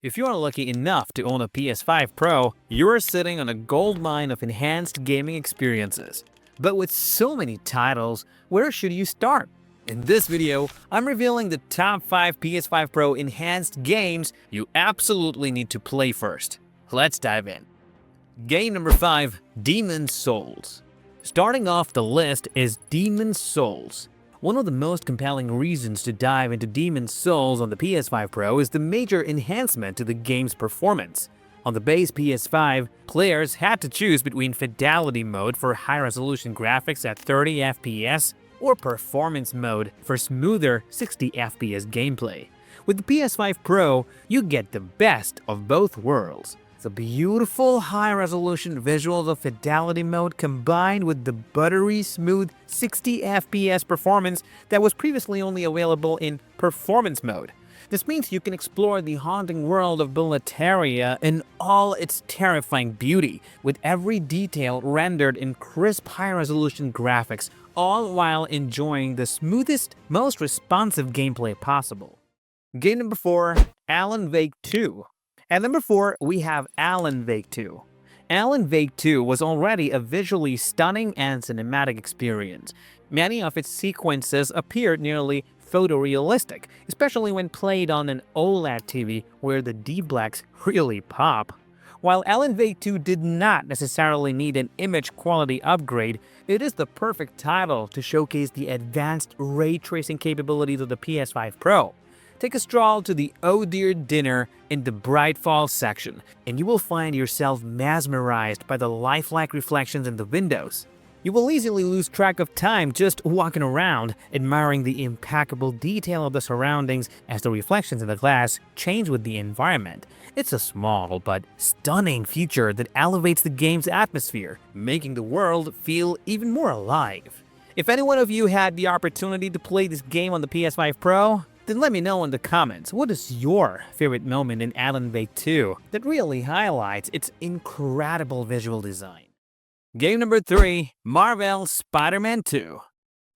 If you are lucky enough to own a PS5 Pro, you are sitting on a goldmine of enhanced gaming experiences. But with so many titles, where should you start? In this video, I'm revealing the top 5 PS5 Pro Enhanced Games you absolutely need to play first. Let's dive in. Game number 5, Demon's Souls. Starting off the list is Demon's Souls. One of the most compelling reasons to dive into Demon's Souls on the PS5 Pro is the major enhancement to the game's performance. On the base PS5, players had to choose between Fidelity Mode for high-resolution graphics at 30 FPS or Performance Mode for smoother 60 FPS gameplay. With the PS5 Pro, you get the best of both worlds. The beautiful high-resolution visuals of Fidelity Mode combined with the buttery smooth 60 FPS performance that was previously only available in Performance Mode. This means you can explore the haunting world of Bulletaria in all its terrifying beauty, with every detail rendered in crisp high-resolution graphics, all while enjoying the smoothest, most responsive gameplay possible. Game number 4, Alan Wake 2. At number 4, we have Alan Wake 2. Alan Wake 2 was already a visually stunning and cinematic experience. Many of its sequences appeared nearly photorealistic, especially when played on an OLED TV where the D-blacks really pop. While Alan Wake 2 did not necessarily need an image quality upgrade, it is the perfect title to showcase the advanced ray tracing capabilities of the PS5 Pro. Take a stroll to the Oh Dear Dinner in the Bright Falls section, and you will find yourself mesmerized by the lifelike reflections in the windows. You will easily lose track of time just walking around, admiring the impeccable detail of the surroundings as the reflections in the glass change with the environment. It's a small but stunning feature that elevates the game's atmosphere, making the world feel even more alive. If any one of you had the opportunity to play this game on the PS5 Pro, then let me know in the comments, what is your favorite moment in Alan Wake 2 that really highlights its incredible visual design? Game number 3, Marvel Spider-Man 2.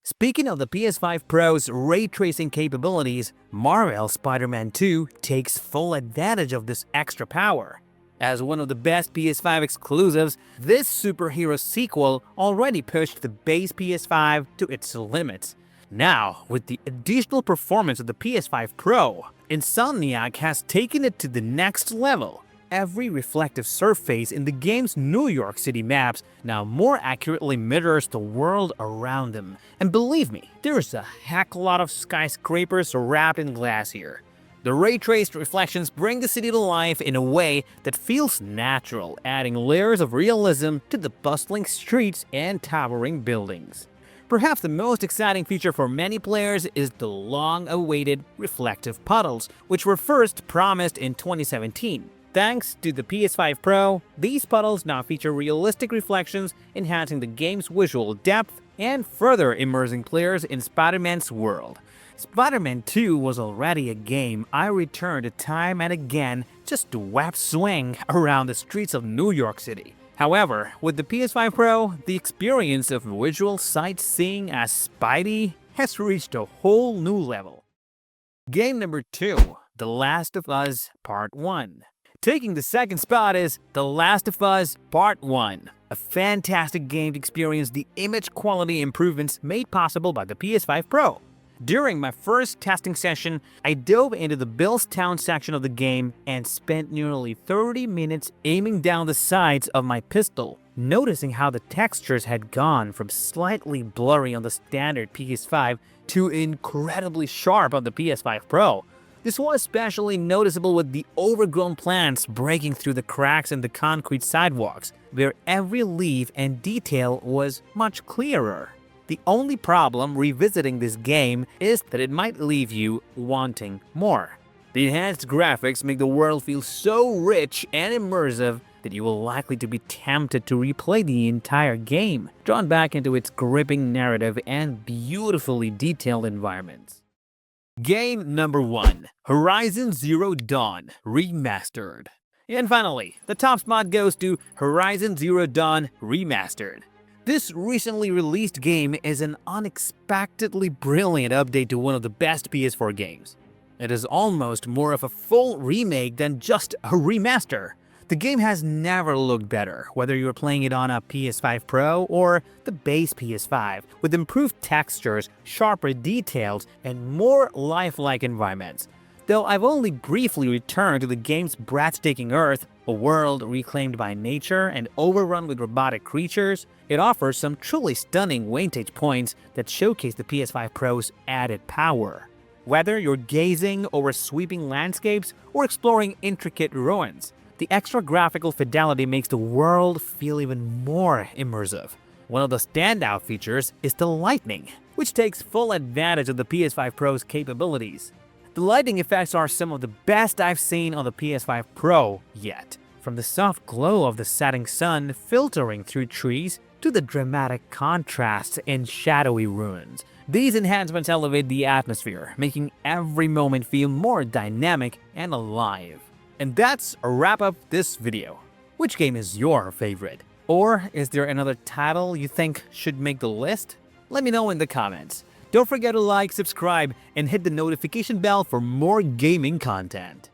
Speaking of the PS5 Pro's ray tracing capabilities, Marvel Spider-Man 2 takes full advantage of this extra power. As one of the best PS5 exclusives, this superhero sequel already pushed the base PS5 to its limits. Now, with the additional performance of the PS5 Pro, Insomniac has taken it to the next level. Every reflective surface in the game's New York City maps now more accurately mirrors the world around them. And believe me, there's a heck lot of skyscrapers wrapped in glass here. The ray-traced reflections bring the city to life in a way that feels natural, adding layers of realism to the bustling streets and towering buildings. Perhaps the most exciting feature for many players is the long-awaited reflective puddles, which were first promised in 2017. Thanks to the PS5 Pro, these puddles now feature realistic reflections, enhancing the game's visual depth and further immersing players in Spider-Man's world. Spider-Man 2 was already a game I returned time and again just to web swing around the streets of New York City. However, with the PS5 Pro, the experience of visual sightseeing as Spidey has reached a whole new level. Game number 2, The Last of Us Part 1. Taking the second spot is The Last of Us Part 1, a fantastic game to experience the image quality improvements made possible by the PS5 Pro. During my first testing session, I dove into the Billstown section of the game and spent nearly 30 minutes aiming down the sights of my pistol, noticing how the textures had gone from slightly blurry on the standard PS5 to incredibly sharp on the PS5 Pro. This was especially noticeable with the overgrown plants breaking through the cracks in the concrete sidewalks, where every leaf and detail was much clearer. The only problem revisiting this game is that it might leave you wanting more. The enhanced graphics make the world feel so rich and immersive that you will likely to be tempted to replay the entire game, drawn back into its gripping narrative and beautifully detailed environments. Game number 1, Horizon Zero Dawn Remastered. And finally, the top spot goes to Horizon Zero Dawn Remastered. This recently released game is an unexpectedly brilliant update to one of the best PS4 games. It is almost more of a full remake than just a remaster. The game has never looked better, whether you're playing it on a PS5 Pro or the base PS5, with improved textures, sharper details, and more lifelike environments. Though I've only briefly returned to the game's breathtaking Earth, a world reclaimed by nature and overrun with robotic creatures, it offers some truly stunning vantage points that showcase the PS5 Pro's added power. Whether you're gazing over sweeping landscapes or exploring intricate ruins, the extra graphical fidelity makes the world feel even more immersive. One of the standout features is the lighting, which takes full advantage of the PS5 Pro's capabilities. The lighting effects are some of the best I've seen on the PS5 Pro yet. From the soft glow of the setting sun filtering through trees to the dramatic contrasts in shadowy ruins. These enhancements elevate the atmosphere, making every moment feel more dynamic and alive. And that's a wrap up this video. Which game is your favorite? Or is there another title you think should make the list? Let me know in the comments. Don't forget to like, subscribe, and hit the notification bell for more gaming content.